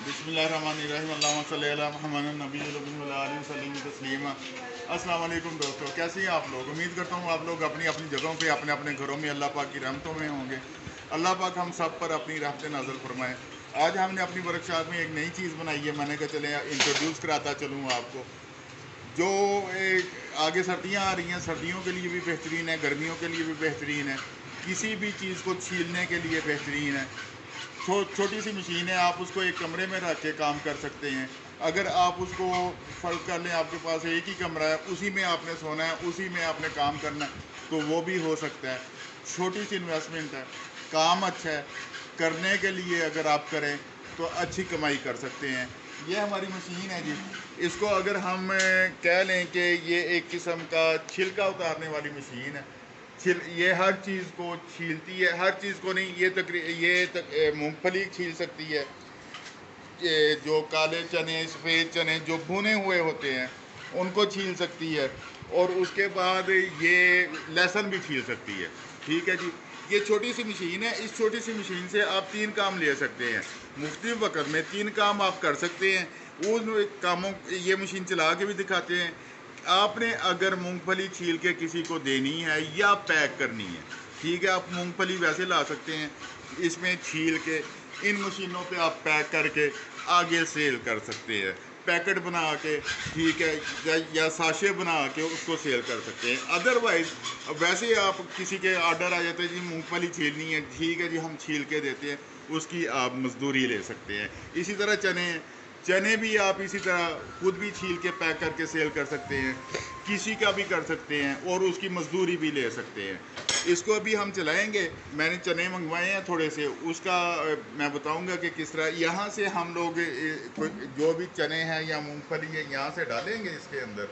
बिस्मिल्लाहिर्रहमानिर्रहीम अल्लाहुम्मा सल्ली अला मुहम्मद नबील उम्मी व आलिहि वसल्लम तस्लीमा। अस्सलाम वालेकुम दोस्तों, कैसे हैं आप लोग। उम्मीद करता हूँ आप लोग अपनी अपनी जगहों पे अपने अपने घरों में अल्लाह पाक की रहमतों में होंगे। अल्लाह पाक हम सब पर अपनी रहमतें नाज़िल फरमाए। आज हमने अपनी वर्कशॉप में एक नई चीज़ बनाई है। मैंने कहा चले इंट्रोड्यूस कराता चलूँ आपको। जो आगे सर्दियाँ आ रही हैं, सर्दियों के लिए भी बेहतरीन है, गर्मियों के लिए भी बेहतरीन है, किसी भी चीज़ को छीलने के लिए बेहतरीन है। छोटी सी मशीन है, आप उसको एक कमरे में रख के काम कर सकते हैं। अगर आप उसको फ़र्ज़ कर लें आपके पास एक ही कमरा है, उसी में आपने सोना है, उसी में आपने काम करना है, तो वो भी हो सकता है। छोटी सी इन्वेस्टमेंट है, काम अच्छा है, करने के लिए अगर आप करें तो अच्छी कमाई कर सकते हैं। ये हमारी मशीन है जी। इसको अगर हम कह लें कि ये एक किस्म का छिलका उतारने वाली मशीन है। ये हर चीज़ को छीलती है, हर चीज़ को नहीं, ये मूंगफली छील सकती है, ये जो काले चने सफ़ेद चने जो भुने हुए होते हैं उनको छील सकती है, और उसके बाद ये लहसुन भी छील सकती है। ठीक है जी। ये छोटी सी मशीन है। इस छोटी सी मशीन से आप 3 काम ले सकते हैं। मुख्तलिफ वक्त में 3 काम आप कर सकते हैं। उन कामों ये मशीन चला के भी दिखाते हैं। आपने अगर मूंगफली छील के किसी को देनी है या पैक करनी है, ठीक है, आप मूंगफली वैसे ला सकते हैं, इसमें छील के इन मशीनों पे आप पैक करके आगे सेल कर सकते हैं, पैकेट बना के, ठीक है, या साशे बना के उसको सेल कर सकते हैं। अदरवाइज़ वैसे आप किसी के ऑर्डर आ जाते हैं जी मूंगफली छीलनी है, ठीक है जी, हम छील के देते हैं, उसकी आप मजदूरी ले सकते हैं। इसी तरह चने भी आप इसी तरह खुद भी छील के पैक करके सेल कर सकते हैं, किसी का भी कर सकते हैं, और उसकी मजदूरी भी ले सकते हैं। इसको अभी हम चलाएंगे। मैंने चने मंगवाए हैं थोड़े से, उसका मैं बताऊंगा कि किस तरह यहाँ से हम लोग जो भी चने हैं या मूंगफली है यहाँ से डालेंगे इसके अंदर,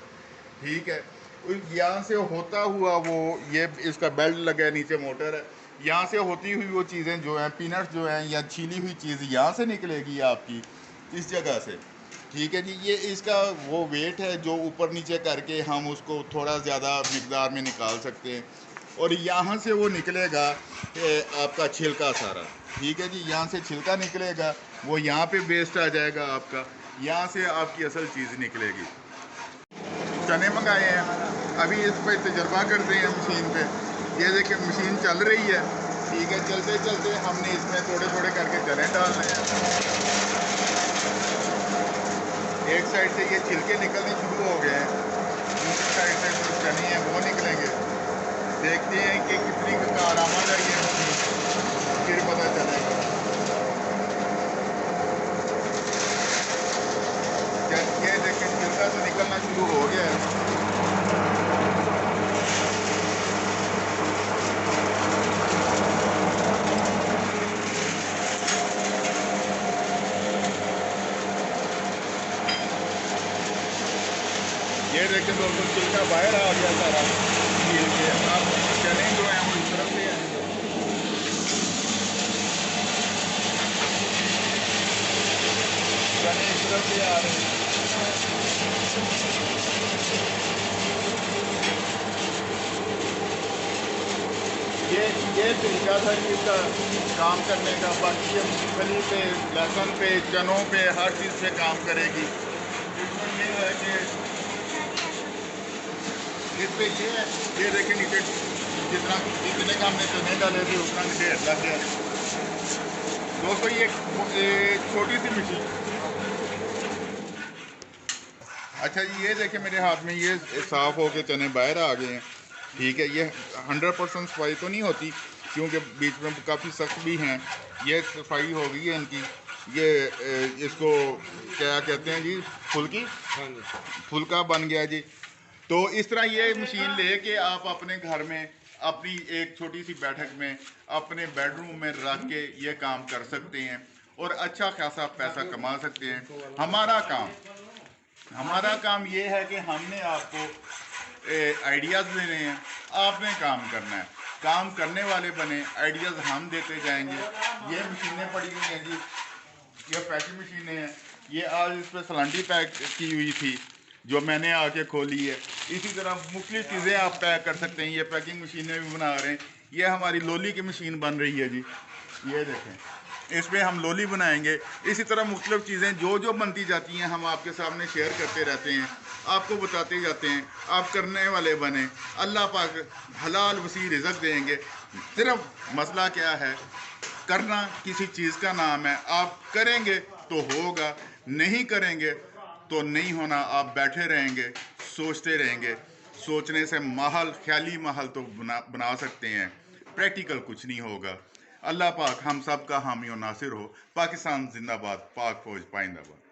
ठीक है। यहाँ से होता हुआ वो ये इसका बेल्ट लगा है, नीचे मोटर है, यहाँ से होती हुई वो चीज़ें जो हैं, पीनट्स जो हैं या छीली हुई चीज़ यहाँ से निकलेगी आपकी इस जगह से, ठीक है जी। ये इसका वो वेट है जो ऊपर नीचे करके हम उसको थोड़ा ज़्यादा मकदार में निकाल सकते हैं, और यहाँ से वो निकलेगा आपका छिलका सारा, ठीक है जी। यहाँ से छिलका निकलेगा, वो यहाँ पे वेस्ट आ जाएगा आपका, यहाँ से आपकी असल चीज़ निकलेगी। चने मंगाए हैं, अभी इस पर तजर्बा करते हैं मशीन पे। ये देखिए मशीन चल रही है, ठीक है। चलते चलते हमने इसमें थोड़े थोड़े करके चने डालने हैं। एक साइड से ये छिलके निकलने शुरू हो गए हैं, दूसरी साइड से जो चने हैं वो निकलेंगे। देखते हैं कि कितनी कारआमद है ये मशीन, फिर पता चलेगा। ये देखिए छिलका तो निकलना शुरू हो गया है। ये देखिए दोस्तों छिलका बाहर आ गया सारा छील के। अब चने जो हैं वो इस तरफ से हैं, चने इस तरफ से आ रहे हैं। ये तरीका था कि इसका काम करने का। बाकी ये मूंगफली पे, लहसुन पे, चनों पे, हर चीज़ पे काम करेगी। इसमें ये है कि इस पे ये देखिए नीचे जितने का हमने चने डाले थे उतना ढेर लग गया दोस्तों। ये छोटी सी मशीन। अच्छा जी, ये देखिए मेरे हाथ में ये साफ़ होके चने बाहर आ गए हैं, ठीक है। ये 100% सफाई तो नहीं होती क्योंकि बीच में काफ़ी सख्त भी हैं। ये सफाई हो गई है इनकी। ये इसको क्या कहते हैं जी, फुल्की, फुल्का बन गया जी। तो इस तरह ये मशीन लेके आप अपने घर में अपनी एक छोटी सी बैठक में अपने बेडरूम में रख के ये काम कर सकते हैं, और अच्छा खासा पैसा कमा सकते हैं। हमारा काम ये है कि हमने आपको आइडियाज़ देने हैं, आपने काम करना है। काम करने वाले बने, आइडियाज़ हम देते जाएंगे। ये मशीनें पड़ी हुई हैं जी, ये पैकिंग मशीनें हैं। ये आज इस पर सलांडी पैक की हुई थी जो मैंने आके खोली है। इसी तरह मुख्तलिफ चीज़ें आप पैक कर सकते हैं। ये पैकिंग मशीनें भी बना रहे हैं। ये हमारी लोली की मशीन बन रही है जी, ये देखें। इस पर हम लोली बनाएंगे। इसी तरह मुख्तलिफ चीज़ें जो बनती जाती हैं हम आपके सामने शेयर करते रहते हैं, आपको बताते जाते हैं, आप करने वाले बने। अल्लाह पाक हलाल वसी रिज़्क़ देंगे। सिर्फ मसला क्या है, करना किसी चीज़ का नाम है। आप करेंगे तो होगा, नहीं करेंगे तो नहीं होना। आप बैठे रहेंगे, सोचते रहेंगे। सोचने से महल, ख्याली महल तो बना सकते हैं, प्रैक्टिकल कुछ नहीं होगा। अल्लाह पाक हम सब का हामी और नासिर हो। पाकिस्तान जिंदाबाद, पाक फौज पाइंदाबाद।